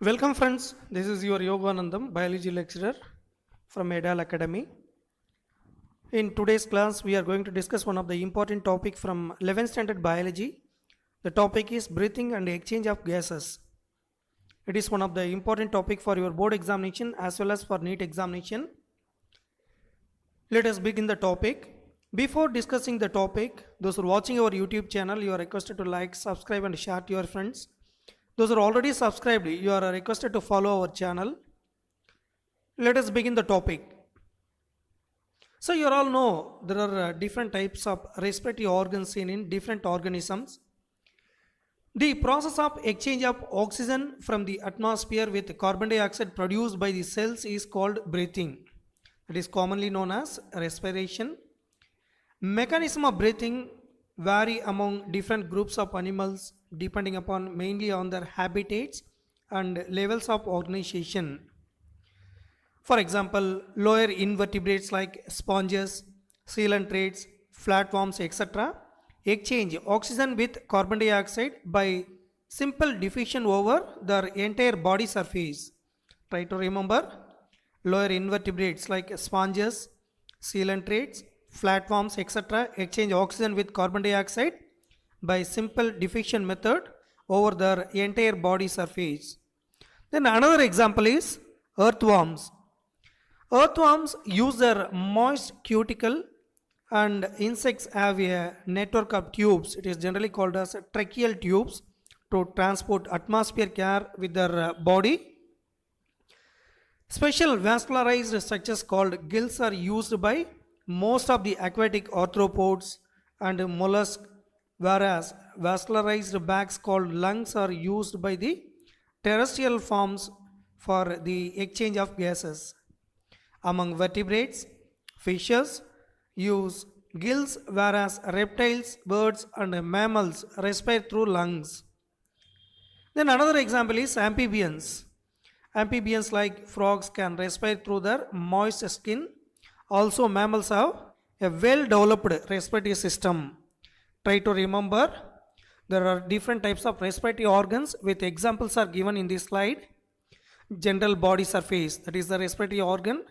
Welcome friends, this is your Yoganandam, biology lecturer from Edal Academy. In today's class, we are going to discuss one of the important topic from 11th standard biology. The topic is breathing and exchange of gases. It is one of the important topic for your board examination as well as for NEET examination. Let us begin the topic. Before discussing the topic, those who are watching our YouTube channel, you are requested to like, subscribe and share to your friends. Those who are already subscribed, you are requested to follow our channel. Let us begin the topic. So you all know there are different types of respiratory organs seen in different organisms. The process of exchange of oxygen from the atmosphere with carbon dioxide produced by the cells is called breathing. It is commonly known as respiration. Mechanism of breathing vary among different groups of animals depending upon mainly on their habitats and levels of organization. For example, lower invertebrates like sponges, coelentrates, flatworms, etc. exchange oxygen with carbon dioxide by simple diffusion over their entire body surface. Try to remember, lower invertebrates like sponges, coelentrates, flatworms, etc. exchange oxygen with carbon dioxide by simple diffusion method over their entire body surface. Then another example is earthworms. Earthworms use their moist cuticle and insects have a network of tubes. It is generally called as tracheal tubes to transport atmospheric air with their body. Special vascularized structures called gills are used by most of the aquatic arthropods and mollusks, whereas vascularized bags called lungs are used by the terrestrial forms for the exchange of gases. Among vertebrates, fishes use gills, whereas reptiles, birds and mammals respire through lungs. Then another example is amphibians. Amphibians like frogs can respire through their moist skin. Also, mammals have a well-developed respiratory system. Try to remember, there are different types of respiratory organs with examples are given in this slide. General body surface, that is the respiratory organ.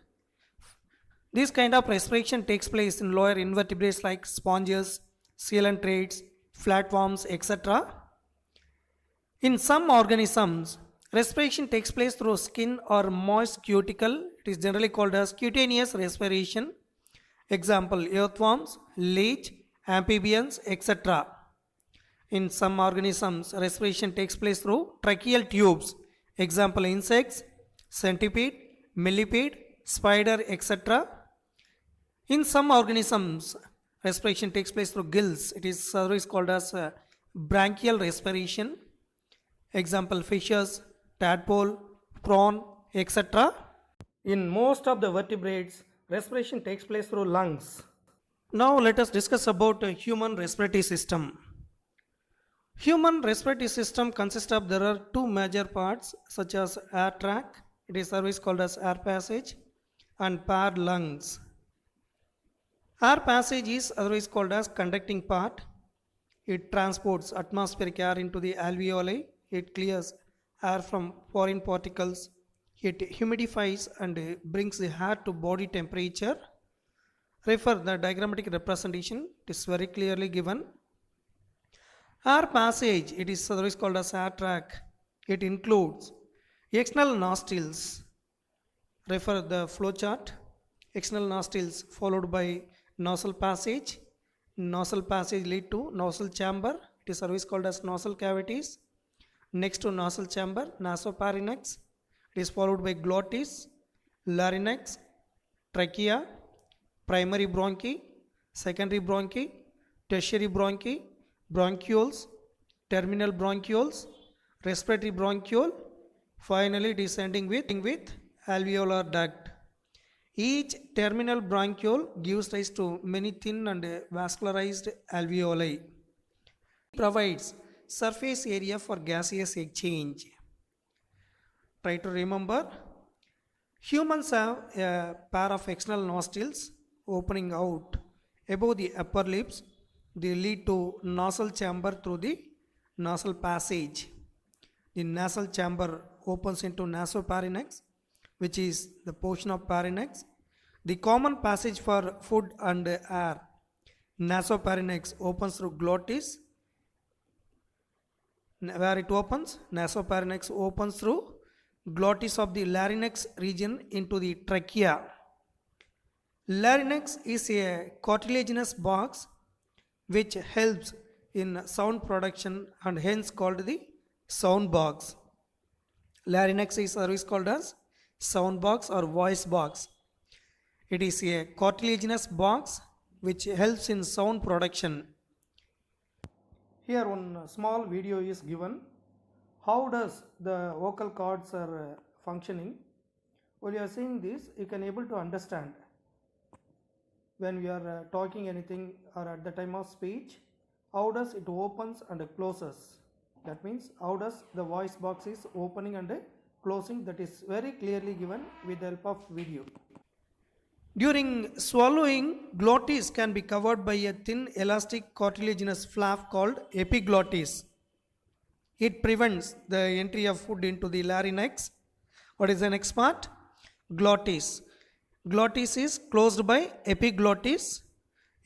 This kind of respiration takes place in lower invertebrates like sponges, coelentrates, flatworms, etc. In some organisms, respiration takes place through skin or moist cuticle. It is generally called as cutaneous respiration. Example, earthworms, leech, amphibians, etc. In some organisms, respiration takes place through tracheal tubes. Example, insects, centipede, millipede, spider, etc. In some organisms, respiration takes place through gills. It is otherwise called as branchial respiration. Example, fishes, tadpole, prawn, etc. In most of the vertebrates, respiration takes place through lungs. Now let us discuss about a human respiratory system. Human respiratory system consists of, there are two major parts such as air tract, it is otherwise called as air passage, and paired lungs. Air passage is otherwise called as conducting part. It transports atmospheric air into the alveoli. It clears air from foreign particles. It humidifies and brings the air to body temperature. Refer the diagrammatic representation. It is very clearly given. Air passage, it is otherwise called as air tract. It includes external nostrils. Refer the flow chart. External nostrils followed by nostril passage. Nostril passage lead to nostril chamber. It is otherwise called as nostril cavities. Next to nostril chamber, nasopharynx. It is followed by glottis, larynx, trachea, primary bronchi, secondary bronchi, tertiary bronchi, bronchioles, terminal bronchioles, respiratory bronchiole, finally descending with alveolar duct. Each terminal bronchiole gives rise to many thin and vascularized alveoli. Provides surface area for gaseous exchange. Try to remember, humans have a pair of external nostrils opening out above the upper lips. They lead to nasal chamber through the nasal passage. The nasal chamber opens into nasopharynx, which is the portion of pharynx. The common passage for food and air, nasopharynx, opens through glottis. Where it opens? Nasopharynx opens through glottis of the larynx region into the trachea. Larynx is a cartilaginous box which helps in sound production and hence called the sound box. Larynx is always called as sound box or voice box. It is a cartilaginous box which helps in sound production. Here one small video is given. How does the vocal cords are functioning? While you are seeing this, you can able to understand when we are talking anything or at the time of speech, how does it opens and closes. That means how does the voice box is opening and closing, that is very clearly given with the help of video. During swallowing, glottis can be covered by a thin elastic cartilaginous flap called epiglottis. It prevents the entry of food into the larynx. What is the next part? Glottis. Glottis is closed by epiglottis.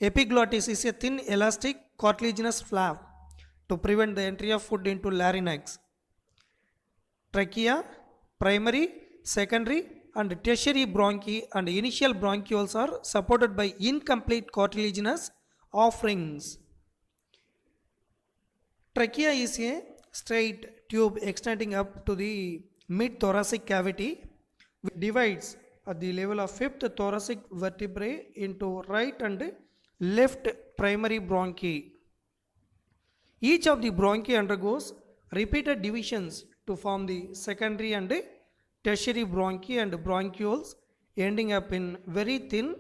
Epiglottis is a thin elastic cartilaginous flap to prevent the entry of food into larynx. Trachea, primary, secondary and tertiary bronchi and initial bronchioles are supported by incomplete cartilaginous offerings. Trachea is a straight tube extending up to the mid-thoracic cavity, which divides at the level of fifth thoracic vertebrae into right and left primary bronchi. Each of the bronchi undergoes repeated divisions to form the secondary and tertiary bronchi and bronchioles, ending up in very thin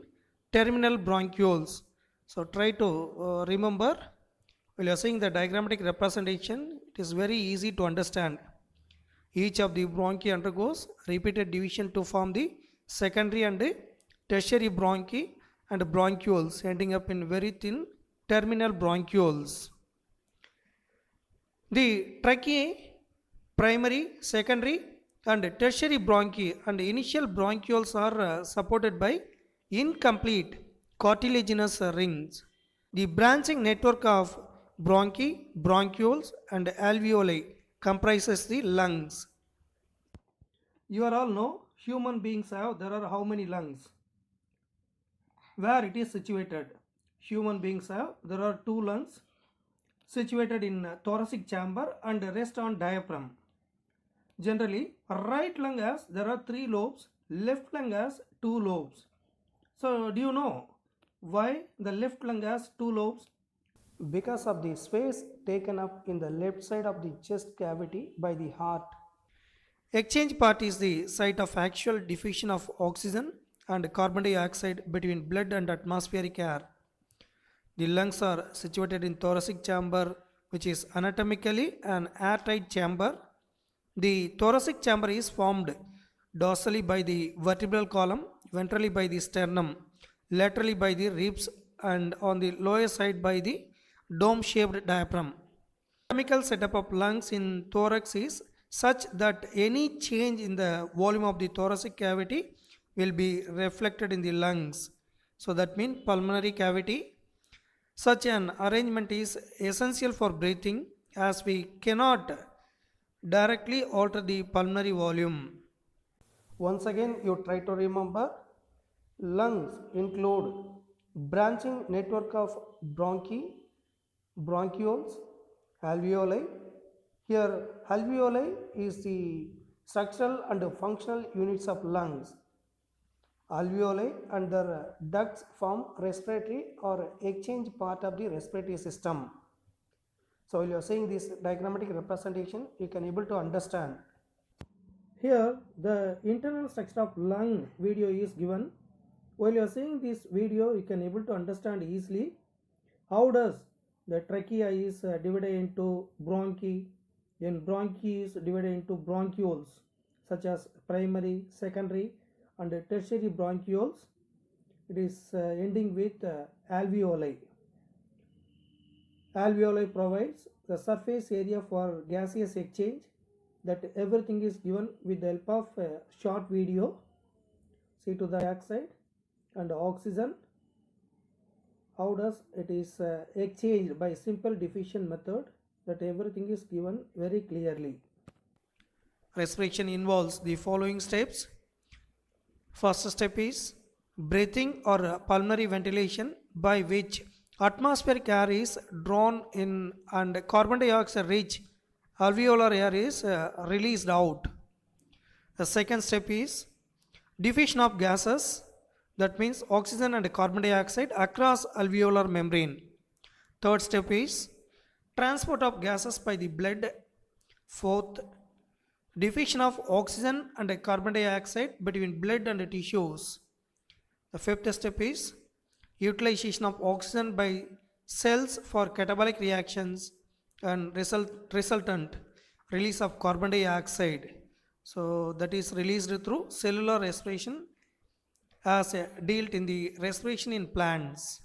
terminal bronchioles. So try to remember while you are seeing the diagrammatic representation, it is very easy to understand. Each of the bronchi undergoes repeated division to form the secondary and tertiary bronchi and bronchioles, ending up in very thin terminal bronchioles. The tracheae, primary, secondary and tertiary bronchi and initial bronchioles are supported by incomplete cartilaginous rings. The branching network of bronchi, bronchioles and alveoli comprises the lungs. You all know human beings have, there are how many lungs? Where it is situated? Human beings have, there are two lungs situated in thoracic chamber and rest on diaphragm. Generally, right lung has, there are 3 lobes, left lung has 2 lobes. So, do you know why the left lung has 2 lobes? Because of the space taken up in the left side of the chest cavity by the heart. Exchange part is the site of actual diffusion of oxygen and carbon dioxide between blood and atmospheric air. The lungs are situated in thoracic chamber, which is anatomically an airtight chamber. The thoracic chamber is formed dorsally by the vertebral column, ventrally by the sternum, laterally by the ribs and on the lower side by the dome-shaped diaphragm. The chemical setup of lungs in thorax is such that any change in the volume of the thoracic cavity will be reflected in the lungs. So that means pulmonary cavity. Such an arrangement is essential for breathing as we cannot directly alter the pulmonary volume. Once again, you try to remember, lungs include branching network of bronchi, bronchioles, alveoli. Here, alveoli is the structural and functional units of lungs. Alveoli and their ducts form respiratory or exchange part of the respiratory system. So while you are seeing this diagrammatic representation, you can able to understand. Here the internal structure of lung video is given. While you are seeing this video, you can able to understand easily how does the trachea is divided into bronchi, then bronchi is divided into bronchioles such as primary, secondary and tertiary bronchioles. It is ending with alveoli. Alveoli provides the surface area for gaseous exchange. that everything is given with the help of a short video. See to the dioxide and oxygen, how does it is exchanged by simple diffusion method, that everything is given very clearly. Respiration involves the following steps. First step is breathing or pulmonary ventilation, by which atmospheric air is drawn in and carbon dioxide rich alveolar air is released out. The second step is diffusion of gases, that means oxygen and carbon dioxide across alveolar membrane. Third step is transport of gases by the blood. Fourth, diffusion of oxygen and carbon dioxide between blood and tissues. The fifth step is utilization of oxygen by cells for catabolic reactions and resultant release of carbon dioxide. So that is released through cellular respiration as dealt in the respiration in plants.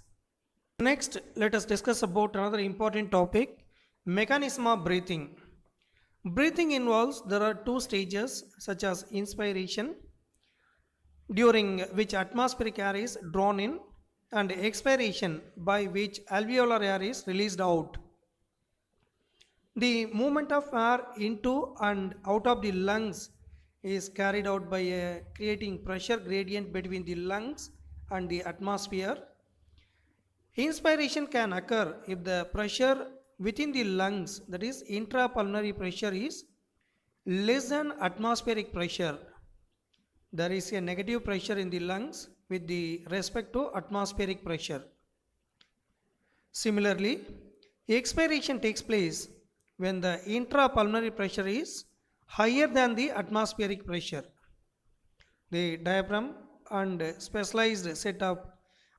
Next, let us discuss about another important topic, mechanism of breathing. Breathing involves, there are two stages such as inspiration, during which atmospheric air is drawn in, and expiration, by which alveolar air is released out. The movement of air into and out of the lungs is carried out by creating pressure gradient between the lungs and the atmosphere. Inspiration can occur if the pressure within the lungs, that is intrapulmonary pressure, is less than atmospheric pressure. There is a negative pressure in the lungs with the respect to atmospheric pressure. Similarly, expiration takes place when the intrapulmonary pressure is higher than the atmospheric pressure. The diaphragm and specialized set of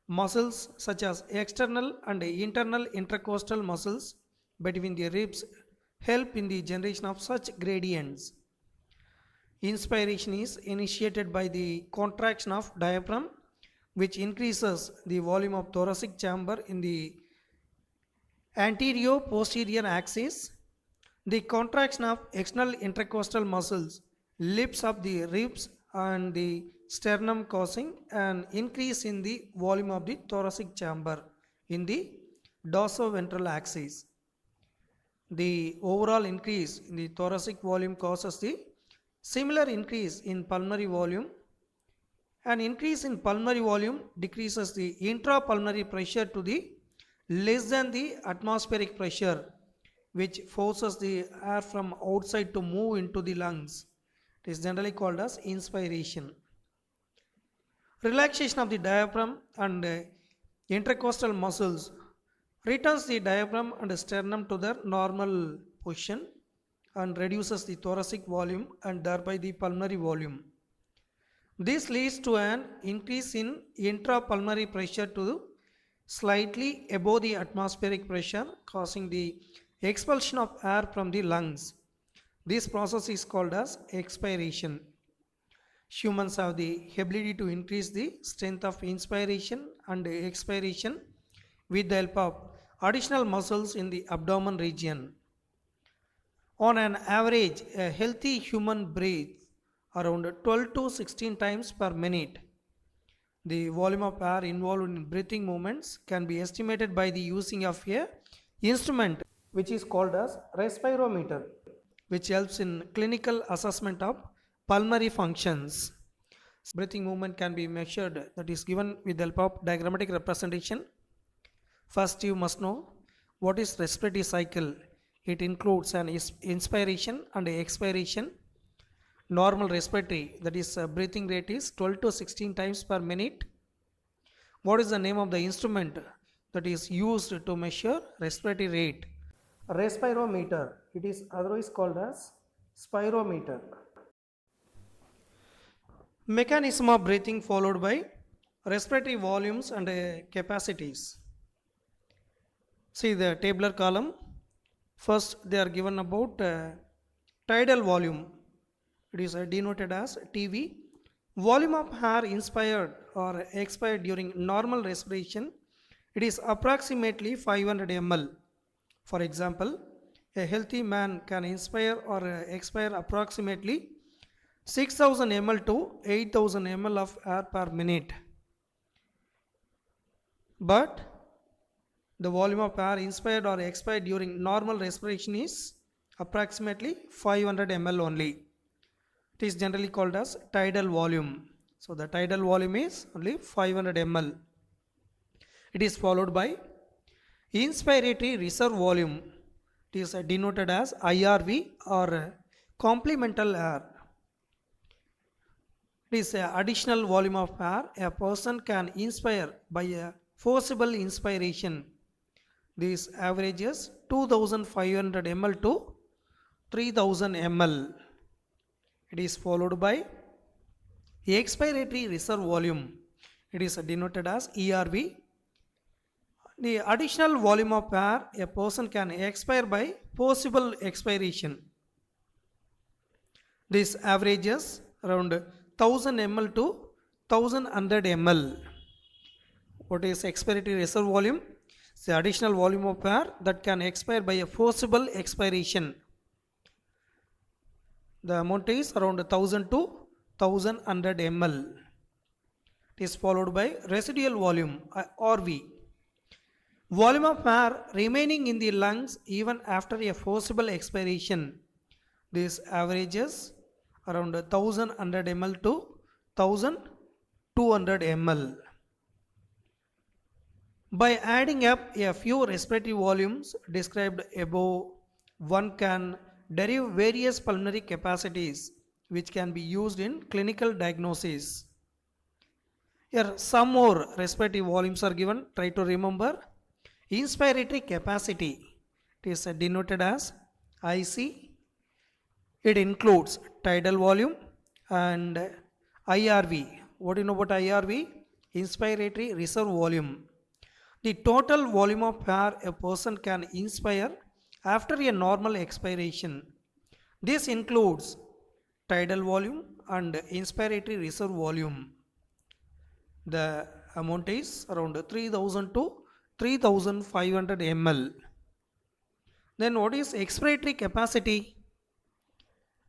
muscles such as external and internal intercostal muscles between the ribs help in the generation of such gradients. Inspiration is initiated by the contraction of diaphragm, which increases the volume of thoracic chamber in the anterior-posterior axis. The contraction of external intercostal muscles lifts up the ribs and the sternum, causing an increase in the volume of the thoracic chamber in the dorsoventral axis. The overall increase in the thoracic volume causes the similar increase in pulmonary volume. An increase in pulmonary volume decreases the intrapulmonary pressure to the less than the atmospheric pressure, which forces the air from outside to move into the lungs. It is generally called as inspiration. Relaxation of the diaphragm and intercostal muscles returns the diaphragm and sternum to their normal position and reduces the thoracic volume and thereby the pulmonary volume. This leads to an increase in intrapulmonary pressure to slightly above the atmospheric pressure, causing the expulsion of air from the lungs. This process is called as expiration. Humans have the ability to increase the strength of inspiration and expiration with the help of additional muscles in the abdomen region. On an average, a healthy human breathes around 12 to 16 times per minute. The volume of air involved in breathing movements can be estimated by the using of a instrument which is called as respirometer, which helps in clinical assessment of pulmonary functions. Breathing movement can be measured, that is given with the help of diagrammatic representation. First, you must know what is respiratory cycle. It includes an inspiration and expiration. Normal respiratory, that is breathing rate, is 12 to 16 times per minute. What is the name of the instrument that is used to measure respiratory rate? Respirometer. It is otherwise called as spirometer. Mechanism of breathing followed by respiratory volumes and capacities. See the tabular column. First, they are given about tidal volume. It is denoted as TV. Volume of air inspired or expired during normal respiration, it is approximately 500 ml. For example, A healthy man can inspire or expire approximately 6000 ml to 8000 ml of air per minute. But the volume of air inspired or expired during normal respiration is approximately 500 ml only. It is generally called as tidal volume. So the tidal volume is only 500 ml. It is followed by inspiratory reserve volume. It is denoted as IRV or complemental air. It is an additional volume of air a person can inspire by a forcible inspiration. This averages 2500 ml to 3000 ml. It is followed by expiratory reserve volume. It is denoted as ERV. The additional volume of air a person can expire by forcible expiration. This averages around 1000 ml to 1100 ml. What is expiratory reserve volume? It's the additional volume of air that can expire by a forcible expiration. The amount is around 1000 to 1100 ml. It is followed by residual volume RV. Volume of air remaining in the lungs even after a forcible expiration. This averages around 1100 ml to 1200 ml. By adding up a few respiratory volumes described above, one can derive various pulmonary capacities which can be used in clinical diagnosis. Here some more respiratory volumes are given. Try to remember. Inspiratory capacity, it is denoted as IC. It includes tidal volume and IRV. What do you know about IRV? Inspiratory reserve volume. The total volume of air a person can inspire after a normal expiration. This includes tidal volume and inspiratory reserve volume. The amount is around 3000 to 3500 ml. Then what is expiratory capacity?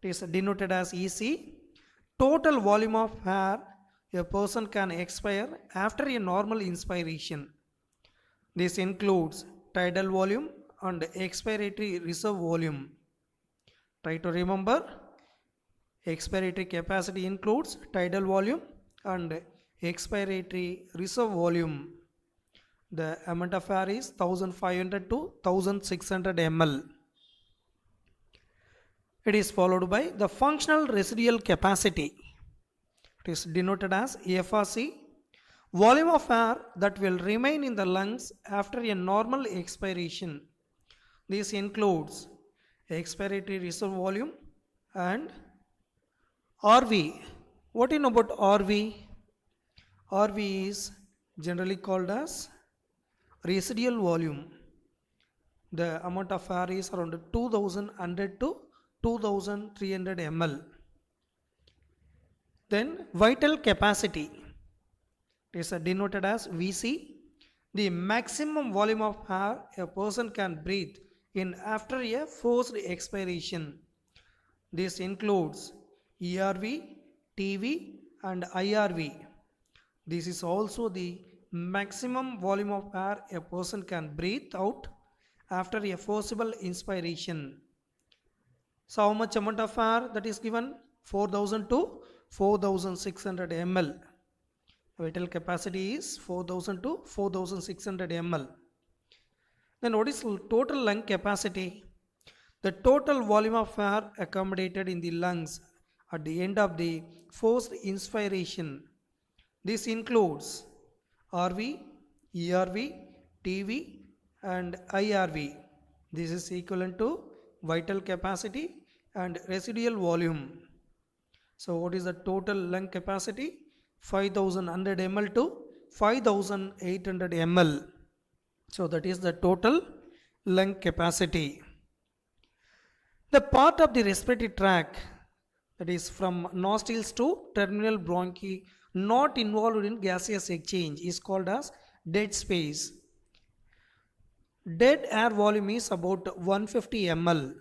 It is denoted as EC. Total volume of air a person can expire after a normal inspiration. This includes tidal volume and expiratory reserve volume. Try to remember. Expiratory capacity includes tidal volume and expiratory reserve volume. The amount of air is 1500 to 1600 ml. It is followed by the functional residual capacity. It is denoted as FRC. Volume of air that will remain in the lungs after a normal expiration. This includes expiratory reserve volume and RV. What do you know about RV? RV is generally called as residual volume. The amount of air is around 2100 to 2300 ml. Then vital capacity is denoted as VC. The maximum volume of air a person can breathe in after a forced expiration. This includes ERV, TV and IRV. This is also the maximum volume of air a person can breathe out after a forcible inspiration. So how much amount of air that is given? 4000 to 4600 ml. Vital capacity is 4000 to 4600 ml. Then what is total lung capacity? The total volume of air accommodated in the lungs at the end of the forced inspiration. This includes RV, ERV, TV and IRV. This is equivalent to vital capacity and residual volume. So what is the total lung capacity? 5100 ml to 5800 ml. So that is the total lung capacity. The part of the respiratory tract that is from nostrils to terminal bronchi not involved in gaseous exchange is called as dead space. Dead air volume is about 150 ml.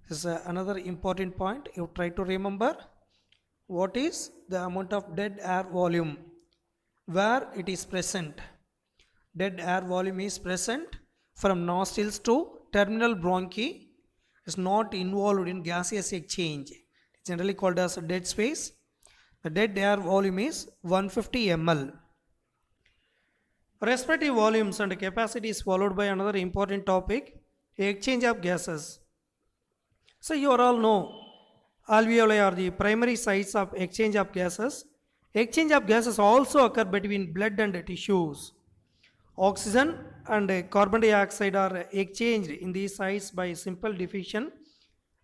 This is another important point. You try to remember what is the amount of dead air volume, where it is present. Dead air volume is present from nostrils to terminal bronchi, is not involved in gaseous exchange. It's generally called as dead space. The dead air volume is 150 ml. Respiratory volumes and capacity is followed by another important topic, exchange of gases. So you all know alveoli are the primary sites of exchange of gases. Exchange of gases also occur between blood and tissues. Oxygen and carbon dioxide are exchanged in these sites by simple diffusion,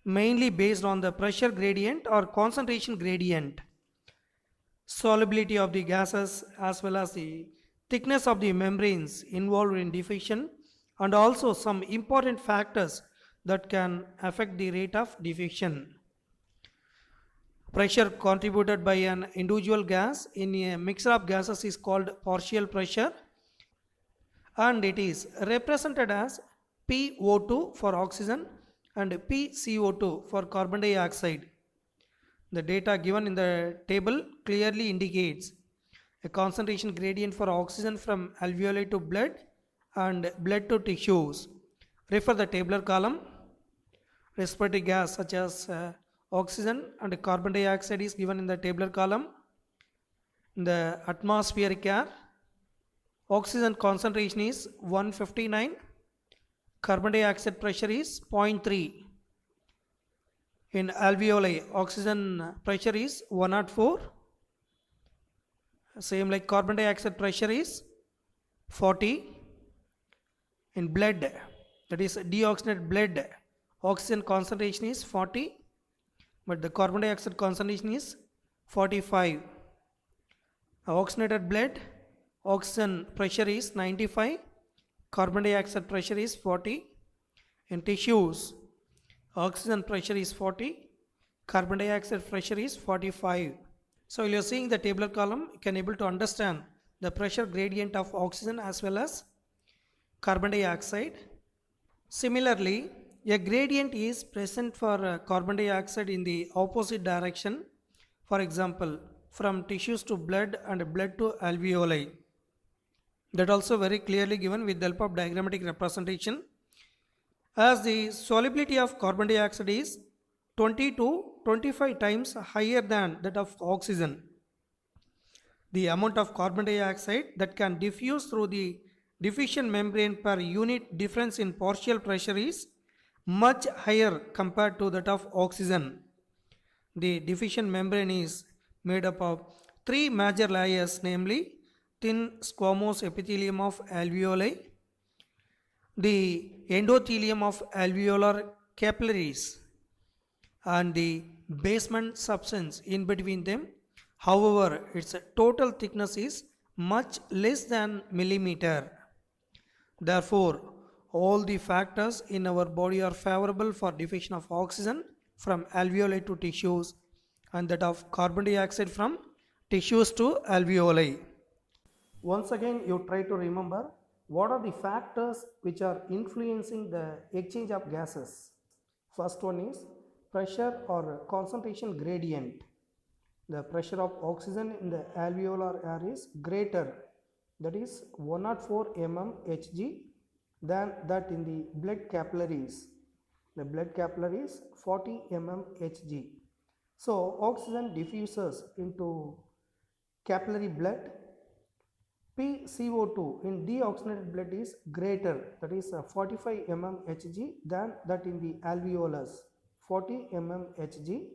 mainly based on the pressure gradient or concentration gradient. Solubility of the gases as well as the thickness of the membranes involved in diffusion, and also some important factors that can affect the rate of diffusion. Pressure contributed by an individual gas in a mixture of gases is called partial pressure, and it is represented as PO2 for oxygen and PCO2 for carbon dioxide. The data given in the table clearly indicates a concentration gradient for oxygen from alveoli to blood and blood to tissues. Refer the tabular column. Respiratory gas such as oxygen and carbon dioxide is given in the tabular column. In the atmospheric air, oxygen concentration is 159, carbon dioxide pressure is 0.3. In alveoli, oxygen pressure is 104. Same like carbon dioxide pressure is 40. In blood, that is deoxygenated blood, oxygen concentration is 40, but the carbon dioxide concentration is 45. Oxygenated blood, oxygen pressure is 95, carbon dioxide pressure is 40. In tissues, oxygen pressure is 40, carbon dioxide pressure is 45. So you are seeing the tabular column, you can able to understand the pressure gradient of oxygen as well as carbon dioxide. Similarly, a gradient is present for carbon dioxide in the opposite direction. For example, from tissues to blood and blood to alveoli. That also very clearly given with the help of diagrammatic representation. As the solubility of carbon dioxide is 20 to 25 times higher than that of oxygen, the amount of carbon dioxide that can diffuse through the diffusion membrane per unit difference in partial pressure is much higher compared to that of oxygen. The diffusion membrane is made up of three major layers, namely thin squamous epithelium of alveoli, the endothelium of alveolar capillaries, and the basement substance in between them. However, its total thickness is much less than millimeter. Therefore, all the factors in our body are favorable for diffusion of oxygen from alveoli to tissues and that of carbon dioxide from tissues to alveoli. Once again, you try to remember what are the factors which are influencing the exchange of gases. First one is pressure or concentration gradient. The pressure of oxygen in the alveolar air is greater, that is 104 mm Hg, than that in the blood capillaries. The blood capillaries 40 mm Hg. So oxygen diffuses into capillary blood. PCO2 in deoxygenated blood is greater, that is 45 mm Hg, than that in the alveolus 40 mm Hg.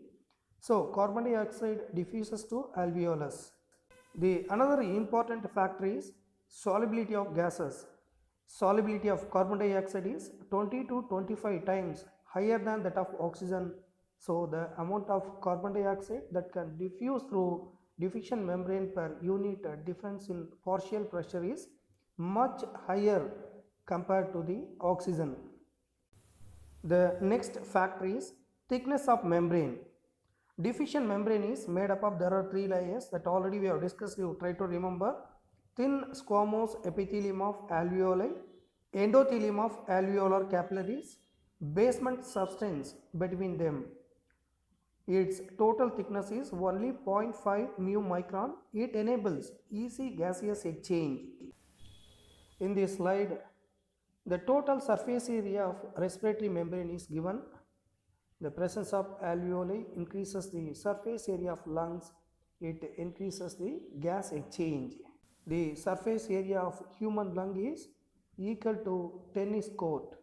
So carbon dioxide diffuses to alveolus. The another important factor is solubility of gases. Solubility of carbon dioxide is 20 to 25 times higher than that of oxygen. So the amount of carbon dioxide that can diffuse through diffusion membrane per unit difference in partial pressure is much higher compared to the oxygen. The next factor is thickness of membrane. Diffusion membrane is made up of, there are three layers that already we have discussed, you try to remember. Thin squamous epithelium of alveoli, endothelium of alveolar capillaries, basement substance between them. Its total thickness is only 0.5 mu micron. It enables easy gaseous exchange. In this slide, the total surface area of respiratory membrane is given. The presence of alveoli increases the surface area of lungs. It increases the gas exchange. The surface area of human lung is equal to tennis court.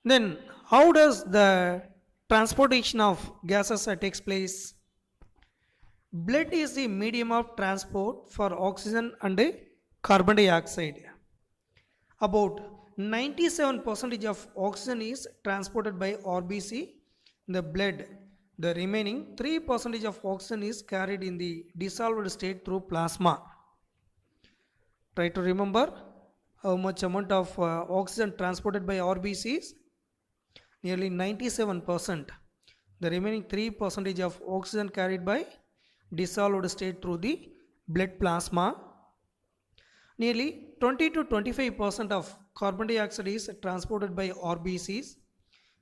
Then how does the transportation of gases takes place? Blood is the medium of transport for oxygen and carbon dioxide. About 97% of oxygen is transported by RBC in the blood. The remaining 3% of oxygen is carried in the dissolved state through plasma. Try to remember how much amount of oxygen transported by RBCs? Nearly 97%. The remaining 3% of oxygen carried by dissolved state through the blood plasma. Nearly 20 to 25% of carbon dioxide is transported by RBCs,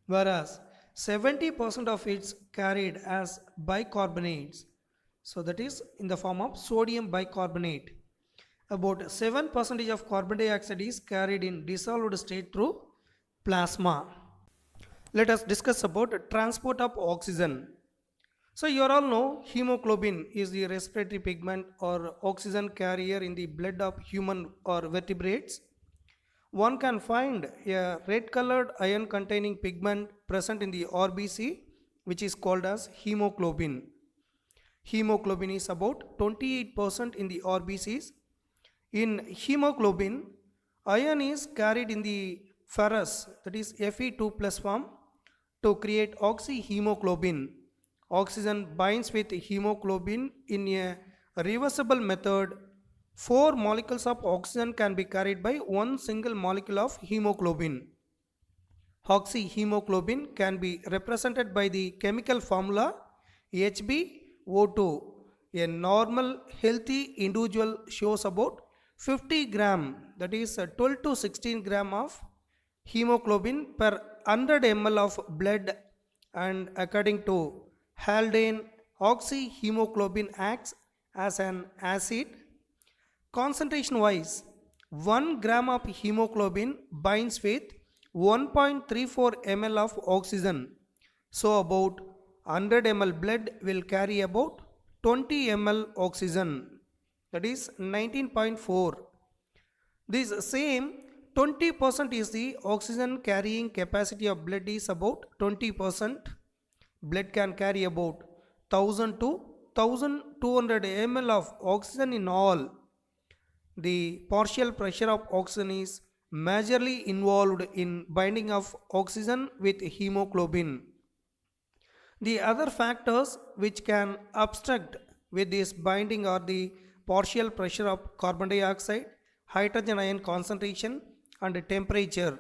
whereas 70% of it's carried as bicarbonates. So that is in the form of sodium bicarbonate. About 7% of carbon dioxide is carried in dissolved state through plasma. Let us discuss about transport of oxygen. So you all know hemoglobin is the respiratory pigment or oxygen carrier in the blood of human or vertebrates. One can find a red colored iron containing pigment present in the RBC, which is called as hemoglobin. Hemoglobin is about 28% in the RBCs. In hemoglobin, iron is carried in the ferrous, that is Fe2 plus form, to create oxyhemoglobin. Oxygen binds with hemoglobin in a reversible method. 4 molecules of oxygen can be carried by one single molecule of hemoglobin. Oxyhemoglobin can be represented by the chemical formula HbO2. A normal healthy individual shows about 50 gram, that is 12 to 16 gram of hemoglobin per 100 ml of blood, and according to Haldane, oxyhemoglobin acts as an acid. Concentration wise, 1 gram of hemoglobin binds with 1.34 ml of oxygen. So about 100 ml blood will carry about 20 ml oxygen, that is 19.4. This same 20% is the oxygen carrying capacity of blood is about 20%. Blood can carry about 1000 to 1200 ml of oxygen in all. The partial pressure of oxygen is majorly involved in binding of oxygen with hemoglobin. The other factors which can obstruct with this binding are the partial pressure of carbon dioxide, hydrogen ion concentration, and temperature.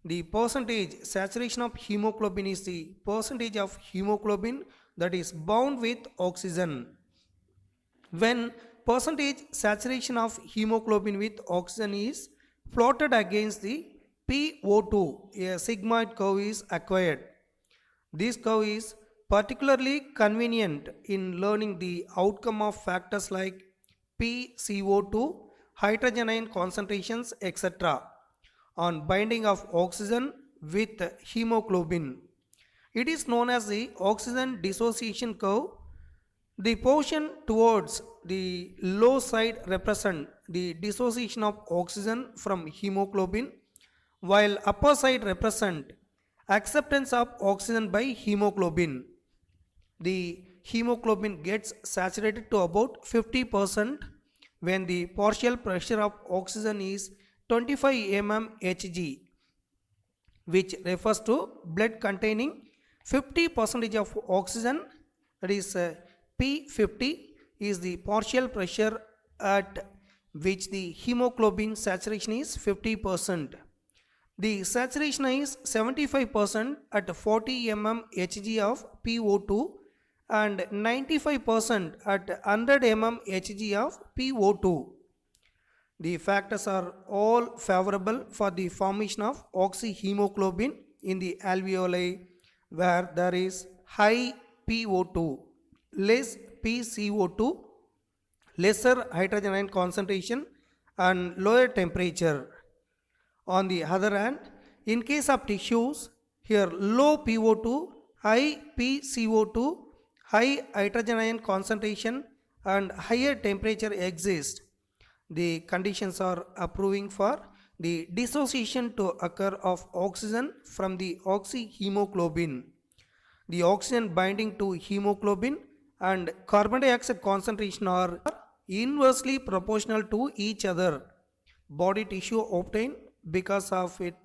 The percentage saturation of hemoglobin is the percentage of hemoglobin that is bound with oxygen. When percentage saturation of hemoglobin with oxygen is plotted against the PO2, a sigmoid curve is acquired. This curve is particularly convenient in learning the outcome of factors like PCO2, hydrogen ion concentrations, etc. on binding of oxygen with hemoglobin. It is known as the oxygen dissociation curve. The portion towards the low side represent the dissociation of oxygen from hemoglobin, while upper side represent acceptance of oxygen by hemoglobin. The hemoglobin gets saturated to about 50% when the partial pressure of oxygen is 25 mmHg, which refers to blood containing 50% of oxygen, that is P50 is the partial pressure at which the hemoglobin saturation is 50%. The saturation is 75% at 40 mmHg of PO2 and 95% at 100 mmHg of PO2. The factors are all favorable for the formation of oxyhemoglobin in the alveoli where there is high PO2, less PCO2, lesser hydrogen ion concentration and lower temperature. On the other hand, in case of tissues, here low PO2, high PCO2, high hydrogen ion concentration and higher temperature exist. The conditions are approving for the dissociation to occur of oxygen from the oxyhemoglobin. The oxygen binding to hemoglobin and carbon dioxide concentration are inversely proportional to each other. Body tissue obtained because of it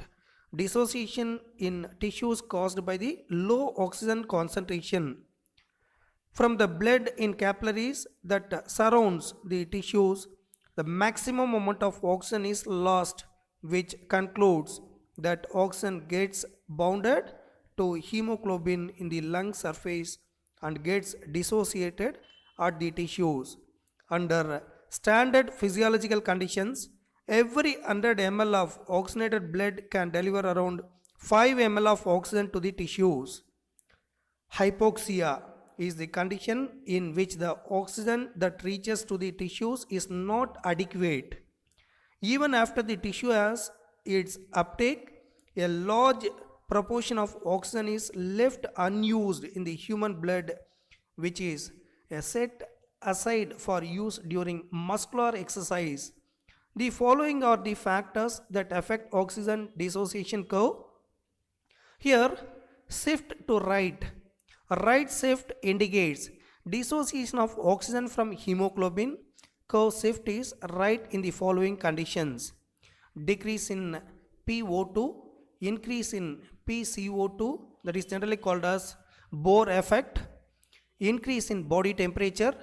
dissociation in tissues caused by the low oxygen concentration. From the blood in capillaries that surrounds the tissues, the maximum amount of oxygen is lost, which concludes that oxygen gets bounded to hemoglobin in the lung surface and gets dissociated at the tissues. Under standard physiological conditions, every 100 ml of oxygenated blood can deliver around 5 ml of oxygen to the tissues. Hypoxia is the condition in which the oxygen that reaches to the tissues is not adequate. Even after the tissue has its uptake, a large proportion of oxygen is left unused in the human blood, which is set aside for use during muscular exercise. The following are the factors that affect oxygen dissociation curve. Here, shift to right. Right shift indicates dissociation of oxygen from hemoglobin. Curve shift is right in the following conditions: decrease in PO2, increase in PCO2, that is generally called as Bohr effect, increase in body temperature,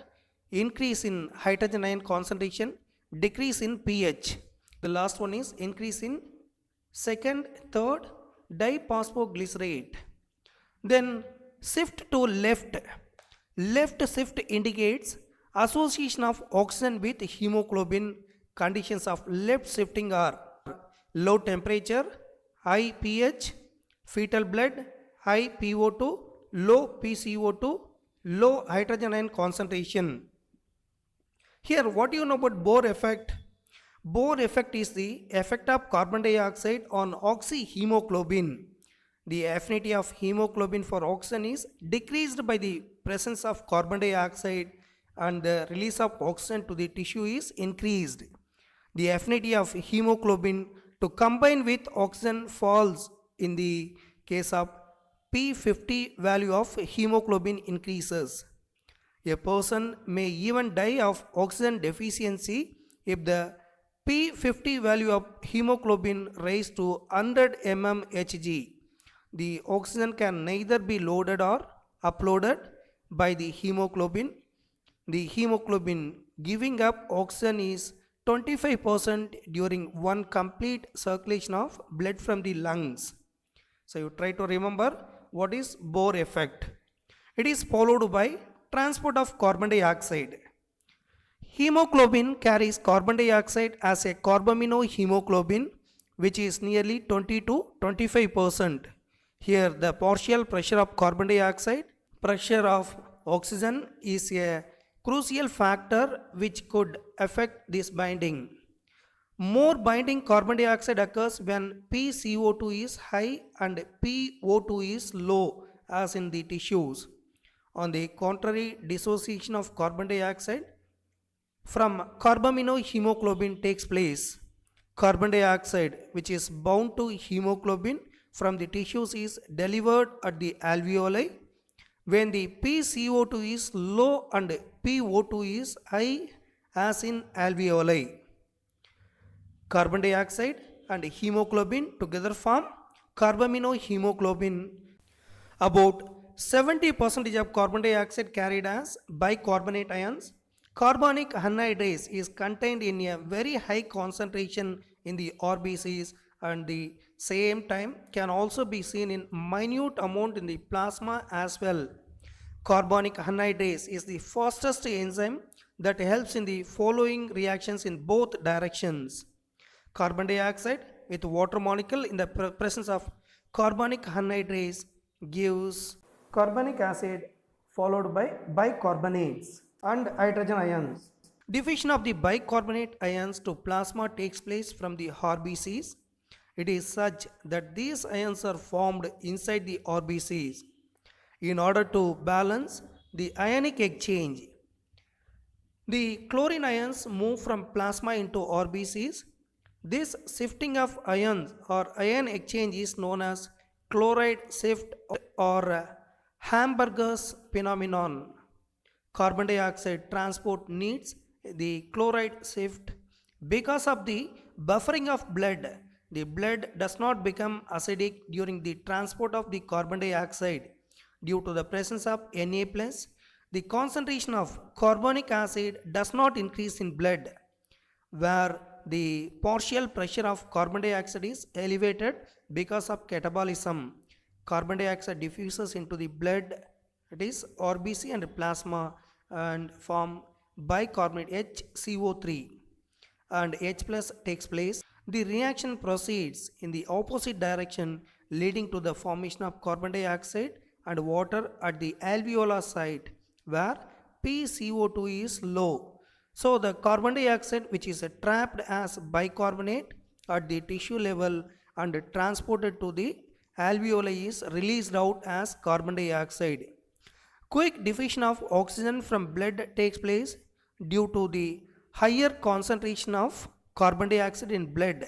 increase in hydrogen ion concentration, decrease in pH. The last one is increase in second, third diphosphoglycerate. Then shift to left. Left shift indicates association of oxygen with hemoglobin. Conditions of left shifting are low temperature, high pH, fetal blood, high PO2, low PCO2, low hydrogen ion concentration. Here, what do you know about Bohr effect? Bohr effect is the effect of carbon dioxide on oxyhemoglobin. The affinity of hemoglobin for oxygen is decreased by the presence of carbon dioxide and the release of oxygen to the tissue is increased. The affinity of hemoglobin to combine with oxygen falls in the case of P50 value of hemoglobin increases. A person may even die of oxygen deficiency if the P50 value of hemoglobin rise to 100 mmHg. The oxygen can neither be loaded or uploaded by the hemoglobin. The hemoglobin giving up oxygen is 25% during one complete circulation of blood from the lungs. So you try to remember what is Bohr effect. It is followed by transport of carbon dioxide. Hemoglobin carries carbon dioxide as a carbaminohemoglobin, which is nearly 20 to 25%. Here the partial pressure of carbon dioxide, pressure of oxygen is a crucial factor which could affect this binding. More binding carbon dioxide occurs when PCO2 is high and PO2 is low, as in the tissues. On the contrary, dissociation of carbon dioxide from carbaminohemoglobin takes place. Carbon dioxide, which is bound to hemoglobin from the tissues, is delivered at the alveoli when the PCO2 is low and PO2 is high, as in alveoli. Carbon dioxide and hemoglobin together form carbaminohemoglobin. About 70% of carbon dioxide carried as bicarbonate ions. Carbonic anhydrase is contained in a very high concentration in the RBCs, and the same time can also be seen in minute amount in the plasma as well. Carbonic anhydrase is the fastest enzyme that helps in the following reactions in both directions. Carbon dioxide with water molecule in the presence of carbonic anhydrase gives carbonic acid followed by bicarbonates and hydrogen ions. Diffusion of the bicarbonate ions to plasma takes place from the RBCs. It is such that these ions are formed inside the RBCs. In order to balance the ionic exchange, the chlorine ions move from plasma into RBCs. This shifting of ions or ion exchange is known as chloride shift or Hamburger's phenomenon. Carbon dioxide transport needs the chloride shift because of the buffering of blood. The blood does not become acidic during the transport of the carbon dioxide due to the presence of Na+. The concentration of carbonic acid does not increase in blood, where the partial pressure of carbon dioxide is elevated because of catabolism. Carbon dioxide diffuses into the blood, it is RBC and plasma, and form bicarbonate HCO3 and H plus takes place. The reaction proceeds in the opposite direction, leading to the formation of carbon dioxide and water at the alveolar site where PCO2 is low. So the carbon dioxide, which is trapped as bicarbonate at the tissue level and transported to the alveoli, is released out as carbon dioxide. Quick diffusion of oxygen from blood takes place due to the higher concentration of carbon dioxide in blood.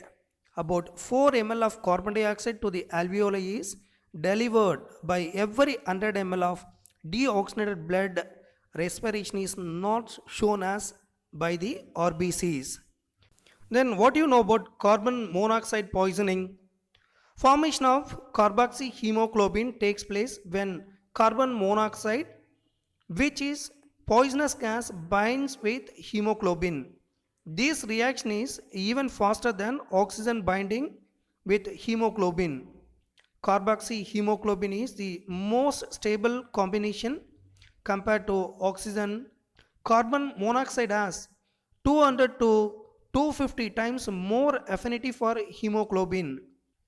About 4 ml of carbon dioxide to the alveoli is delivered by every 100 ml of deoxygenated blood. Respiration is not shown as by the RBCs. Then what do you know about carbon monoxide poisoning? Formation of carboxyhemoglobin takes place when carbon monoxide, which is poisonous gas, binds with hemoglobin. This reaction is even faster than oxygen binding with hemoglobin. Carboxyhemoglobin is the most stable combination compared to oxygen. Carbon monoxide has 200 to 250 times more affinity for hemoglobin.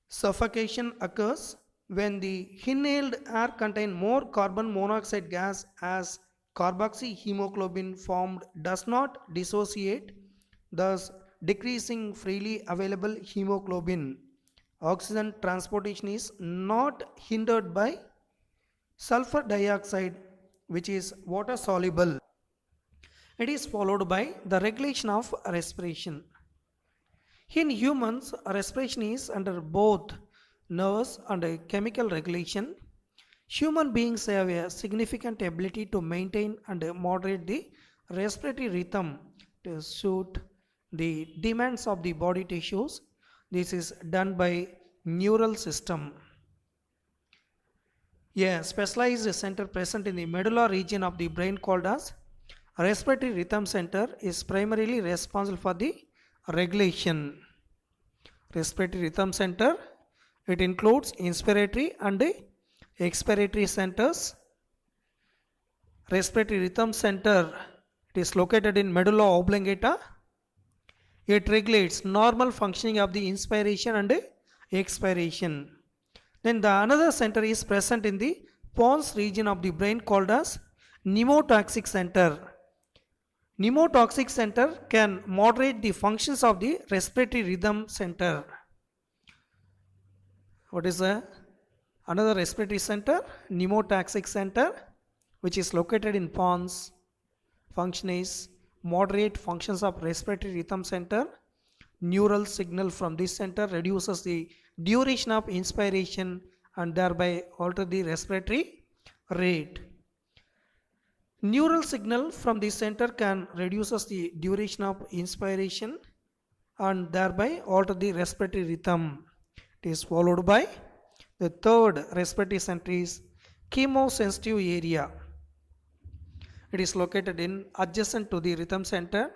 Suffocation occurs when the inhaled air contains more carbon monoxide gas, as carboxyhemoglobin formed does not dissociate, thus decreasing freely available hemoglobin. Oxygen transportation is not hindered by sulfur dioxide, which is water soluble. It is followed by the regulation of respiration. In humans, respiration is under both nervous and chemical regulation. Human beings have a significant ability to maintain and moderate the respiratory rhythm to suit the demands of the body tissues. This is done by neural system. A specialized center present in the medulla region of the brain called as respiratory rhythm center is primarily responsible for the regulation. Respiratory rhythm center, it includes inspiratory and expiratory centers. Respiratory rhythm center, it is located in medulla oblongata. It regulates normal functioning of the inspiration and expiration. Then the another center is present in the pons region of the brain called as pneumotoxic center. Pneumotoxic center can moderate the functions of the respiratory rhythm center. What is another respiratory center? Pneumotoxic center, which is located in pons. Function is moderate functions of respiratory rhythm center. Neural signal from this center reduces the duration of inspiration and thereby alter the respiratory rate. Neural signal from this center can reduces the duration of inspiration and thereby alter the respiratory rhythm. It is followed by the third respiratory center is chemosensitive area. It is located in adjacent to the rhythm center.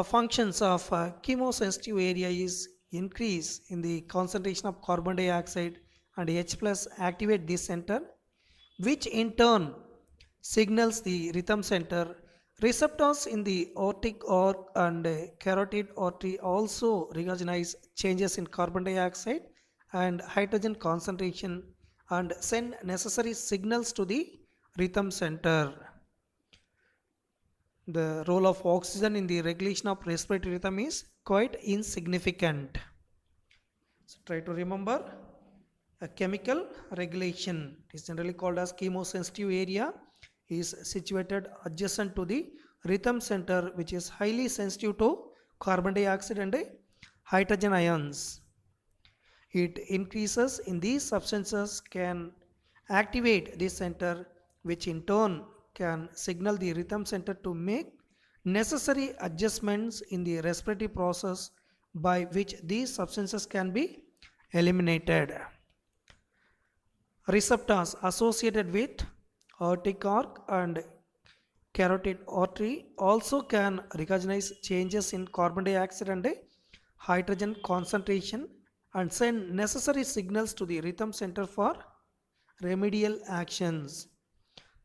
Functions of chemosensitive area is increase in the concentration of carbon dioxide and H plus activate this center, which in turn signals the rhythm center Receptors in the aortic arc and carotid artery also recognize changes in carbon dioxide and hydrogen concentration and send necessary signals to the rhythm center. The role of oxygen in the regulation of respiratory rhythm is quite insignificant. So try to remember a chemical regulation is generally called as chemosensitive area is situated adjacent to the rhythm center which is highly sensitive to carbon dioxide and hydrogen ions. It increases in these substances can activate this center which in turn can signal the rhythm center to make necessary adjustments in the respiratory process by which these substances can be eliminated. Receptors associated with aortic arc and carotid artery also can recognize changes in carbon dioxide and hydrogen concentration and send necessary signals to the rhythm center for remedial actions.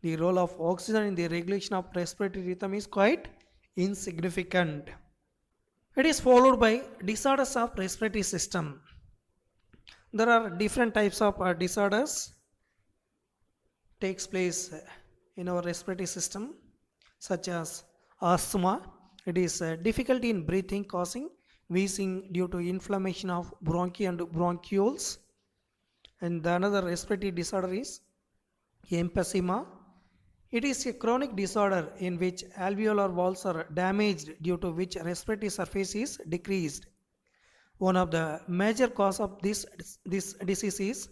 The role of oxygen in the regulation of respiratory rhythm is quite insignificant. It is followed by disorders of respiratory system. There are different types of disorders takes place in our respiratory system such as asthma. It is difficulty in breathing causing wheezing due to inflammation of bronchi and bronchioles. And the another respiratory disorder is emphysema. It is a chronic disorder in which alveolar walls are damaged due to which respiratory surface is decreased. One of the major cause of this disease is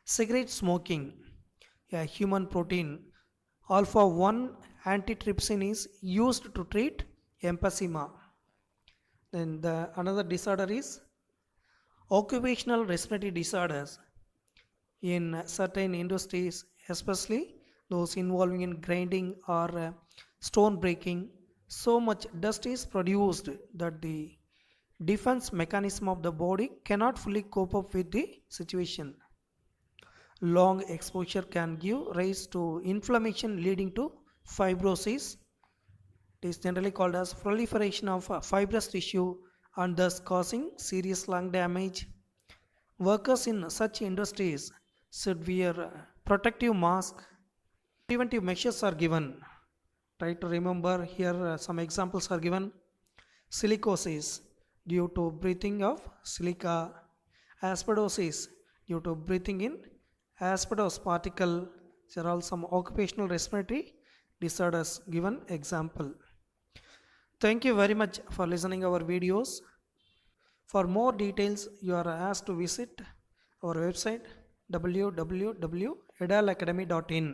cigarette smoking. A human protein alpha 1 antitrypsin is used to treat emphysema. Then the another disorder is occupational respiratory disorders. In certain industries, especially those involving in grinding or stone breaking, so much dust is produced that the defense mechanism of the body cannot fully cope up with the situation. Long exposure can give rise to inflammation leading to fibrosis. It is generally called as proliferation of fibrous tissue and thus causing serious lung damage. Workers in such industries should wear protective masks. Preventive measures are given. Try to remember here some examples are given. Silicosis due to breathing of silica. Asbestosis due to breathing in asbestos particle. There are all some occupational respiratory disorders given example. Thank you very much for listening our videos. For more details, you are asked to visit our website www.edalacademy.in.